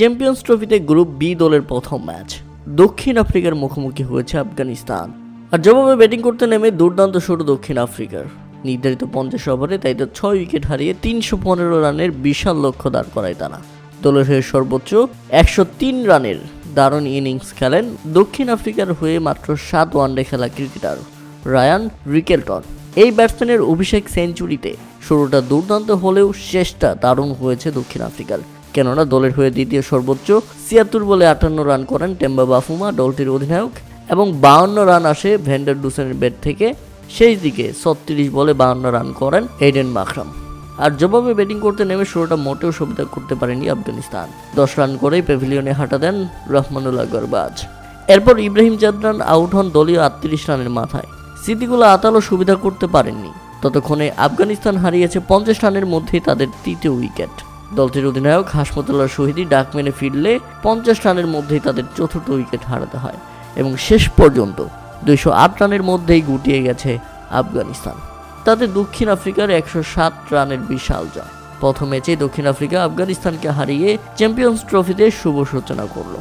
Champions ট্রফিতে group B দলের প্রথম ম্যাচ দক্ষিণ আফ্রিকার মুখোমুখি হয়েছে আফগানিস্তান। আর জবাবে ব্যাটিং করতে নেমে দুর্দান্ত শুরু দক্ষিণ আফ্রিকার। নির্ধারিত 50 ওভারে তাই 6 উইকেট হারিয়ে 315 রানের বিশাল লক্ষ্য দাঁড় করায় তারা। দলের হয়ে সর্বোচ্চ 103 রানের দারুণ ইনিংস খেলেন দক্ষিণ আফ্রিকার হয়ে মাত্র 7 ওয়ানডে খেলা ক্রিকেটার রায়ান রিকেলটন। এই ব্যাটসম্যানের অভিষেক সেঞ্চুরিতে শুরুটা দুর্দান্ত হলেও শেষটা দারুণ হয়েছে দক্ষিণ আফ্রিকার, কেননা দলের হয়ে দ্বিতীয় সর্বোচ্চ 76 বলে 58 রান করেন টেম্বা বাফুমা, দলটির অধিনায়ক, এবং 52 রান আসে ভ্যান্ডার ডুসেনের ব্যাট থেকে। শেষ দিকে 36 বলে 52 রান করেন এইডেন মাকরাম। আর জবাবে ব্যাটিং করতে নেমে শুরুটা মোটেও সুবিধা করতে পারেনি আফগানিস্তান। 10 রান করেই প্যাভিলিয়নে হাঁটা দেন রহমানুল্লাহ গরবাজ। এরপর ইব্রাহিম জাদরান আউট হন দলীয় 38 রানের মাথায়। সিদ্দিকুল্লাহ আতালও সুবিধা করতে পারেননি। ততক্ষণে আফগানিস্তান হারিয়েছে 50 রানের মধ্যেই তাদের তৃতীয় উইকেট। দলটির অধিনায়ক হাসমতুল্লাহ শহীদী ডাক মেনে ফিরলে 50 রানের মধ্যেই তাদের চতুর্থ উইকেট হারাতে হয় এবং শেষ পর্যন্ত 208 রানের মধ্যেই গুটিয়ে গেছে আফগানিস্তান। তাতে দক্ষিণ আফ্রিকার 107 রানের বিশাল জয়। প্রথম ম্যাচেই দক্ষিণ আফ্রিকা আফগানিস্তানকে হারিয়ে চ্যাম্পিয়ন্স ট্রফিতে শুভ সূচনা করল।